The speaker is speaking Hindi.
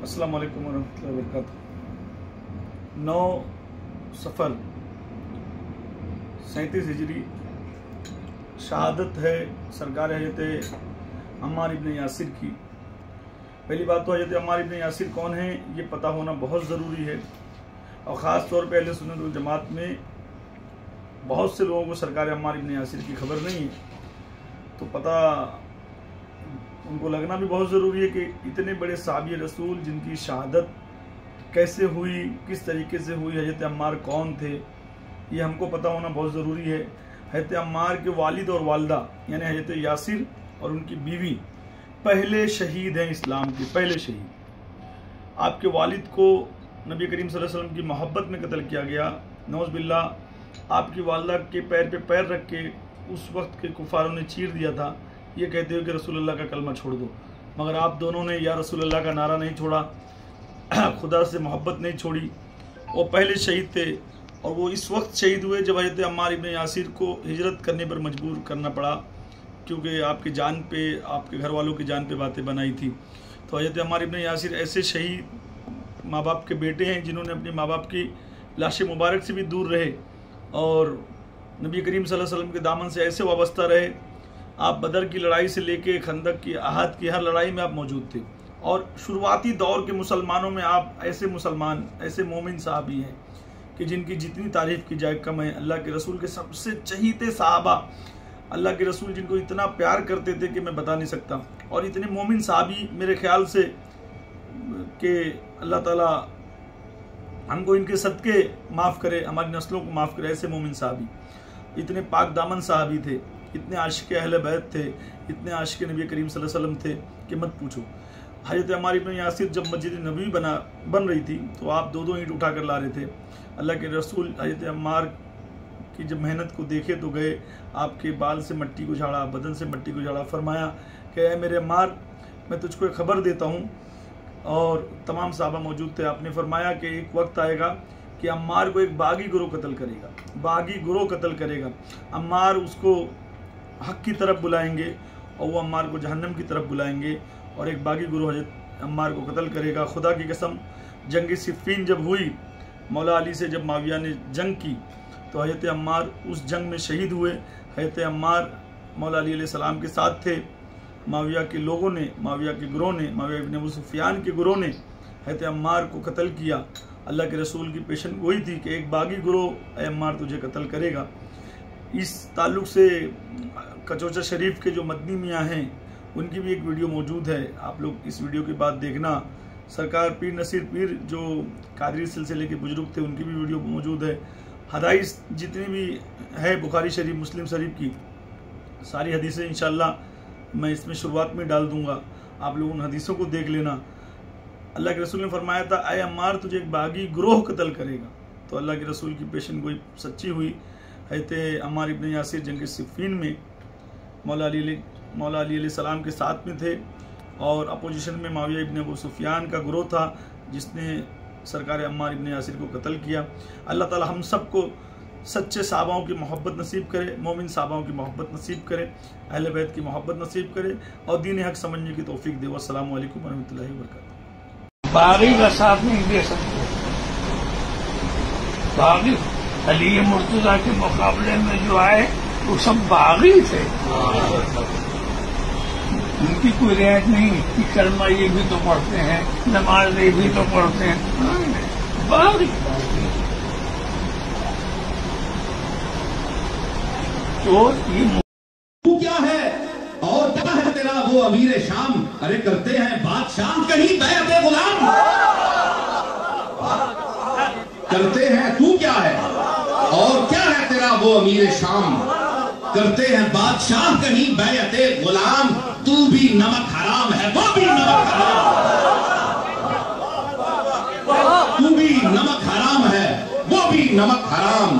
अस्सलाम वालेकुम वरहमतुल्लाहि वबरकातुहू। 9 सफ़र 37 हिजरी शहादत है सरकार हज़रत अम्मार इब्न यासिर की। पहली बात तो हज़रत अम्मार इब्न यासिर कौन है ये पता होना बहुत ज़रूरी है, और ख़ास तौर पे अहले सुन्नत वल जमात में बहुत से लोगों को सरकार अम्मार इब्न यासिर की खबर नहीं है, तो पता उनको लगना भी बहुत ज़रूरी है कि इतने बड़े साहबी रसूल जिनकी शहादत कैसे हुई, किस तरीके से हुई, हज़रत अम्मार कौन थे, ये हमको पता होना बहुत ज़रूरी है। हज़रत अम्मार के वालिद और वालदा यानी हज़रत यासिर और उनकी बीवी पहले शहीद हैं, इस्लाम के पहले शहीद। आपके वालिद को नबी करीम सल्लल्लाहु अलैहि वसल्लम की मोहब्बत में कत्ल किया गया, नौज़ बिल्लाह। आपकी वालदा के पैर पे पैर रख के उस वक्त के कुफारों ने चीर दिया था, ये कहते हो कि रसूलुल्लाह का कलमा छोड़ दो, मगर आप दोनों ने या रसूलुल्लाह का नारा नहीं छोड़ा, खुदा से मोहब्बत नहीं छोड़ी। वो पहले शहीद थे और वो इस वक्त शहीद हुए जब हज़रत अम्मार इब्न यासिर को हिजरत करने पर मजबूर करना पड़ा, क्योंकि आपके जान पे, आपके घर वालों की जान पे बातें बनाई थी। तो हज़रत अम्मार इब्न यासिर ऐसे शहीद माँ बाप के बेटे हैं जिन्होंने अपने माँ बाप की लाश मुबारक से भी दूर रहे और नबी करीम सल्लल्लाहु अलैहि वसल्लम के दामन से ऐसे वाबस्ता रहे। आप बदर की लड़ाई से लेके खंदक की, अहद की हर लड़ाई में आप मौजूद थे, और शुरुआती दौर के मुसलमानों में आप ऐसे मुसलमान, ऐसे मोमिन साहबी हैं कि जिनकी जितनी तारीफ़ की जाए कम है। अल्लाह के रसूल के सबसे चहीते साहबा, अल्लाह के रसूल जिनको इतना प्यार करते थे कि मैं बता नहीं सकता, और इतने मोमिन साहबी मेरे ख्याल से कि अल्लाह ताला हमको इनके सदक़े माफ़ करे, हमारी नस्लों को माफ़ करे। ऐसे मोमिन साहबी, इतने पाक दामन साहबी थे, इतने आशिक अहले बैत थे, इतने आशिक नबी करीम सल्लल्लाहु अलैहि वसल्लम थे कि मत पूछो। हज़रत अम्मार इब्न यासिर जब मस्जिद नबवी बन रही थी तो आप 2-2 ईंट उठा कर ला रहे थे। अल्लाह के रसूल हज़रत अम्मार की जब मेहनत को देखे तो गए, आपके बाल से मट्टी को झाड़ा, बदन से मट्टी को झाड़ा, फरमाया कि ऐ मेरे अम्मार, मैं तुझको एक खबर देता हूँ। और तमाम साहबा मौजूद थे। आपने फरमाया कि एक वक्त आएगा कि अम्मार को एक बागी गुरोह कत्ल करेगा, बागी गुरोह कत्ल करेगा। अम्मार उसको हक की तरफ बुलाएंगे और वो अम्मार को जहन्नम की तरफ बुलाएंगे, और एक बागी गुरोह हज़रत अम्मार को कत्ल करेगा। खुदा की कसम, जंग सिफ़ीन जब हुई, मौला अली से जब माविया ने जंग की तो हज़रत अम्मार उस जंग में शहीद हुए। हज़रत अम्मार मौला अली अलैहिस्सलाम के साथ थे। माविया के लोगों ने, माविया के गुरोह ने, माविया इब्न अबू सुफियान के गुरोह ने हज़रत अम्मार को कत्ल किया। अल्लाह के रसूल की पेशन गोई थी कि एक बागी गुरोह अम्मार तुझे कत्ल करेगा। इस ताल्लुक़ से कचौचा शरीफ के जो मदनी मियाँ हैं उनकी भी एक वीडियो मौजूद है, आप लोग इस वीडियो के बाद देखना। सरकार पीर नसीर पीर जो कादरी सिलसिले के बुजुर्ग थे उनकी भी वीडियो मौजूद है। हदीस जितनी भी है बुखारी शरीफ, मुस्लिम शरीफ की सारी हदीसें इंशाअल्लाह मैं इसमें शुरुआत में डाल दूंगा, आप लोग उन हदीसों को देख लेना। अल्लाह के रसूल ने फरमाया था, ऐ अम्मार तुझे एक बागी गुरोह कत्ल करेगा। तो अल्लाह के रसूल की पेशन गोई सच्ची हुई। हज़रत अम्मार इब्न यासिर जंग सिफ़ीन में मौला अली अलैहिस्सलाम के साथ में थे, और अपोजिशन में माविया इब्न अबू सुफियान का गुरोह था जिसने सरकार अम्मार इब्न यासिर को कत्ल किया। अल्लाह ताला हम सबको सच्चे साहबाओं की मोहब्बत नसीब करे, मोमिन साहबाओं की मोहब्बत नसीब करे, अहले बैत की मोहब्बत नसीब करे, और दीन हक समझने की तौफीक दे। अस्सलामु अलैकुम वरहमतुल्लाहि वबरकातुहू। बागी का साथ नहीं दे सकते। बागी अली मुर्तजा के मुकाबले में जो आए वो सब बागी थे, उनकी कोई रियायत नहीं कि कलमा ये भी तो पढ़ते हैं, नमाज ये भी तो पढ़ते हैं, बागी। तो ये तू क्या है और क्या है तेरा वो अमीर शाम, अरे करते हैं बादशाह कहीं बैत गुलाम, करते हैं तू क्या है और क्या है तेरा वो अमीर शाम, करते हैं बादशाह कहीं बैत गुलाम, तू भी नमक हराम है वो भी नमक हराम, तू भी नमक हराम है वो भी नमक हराम।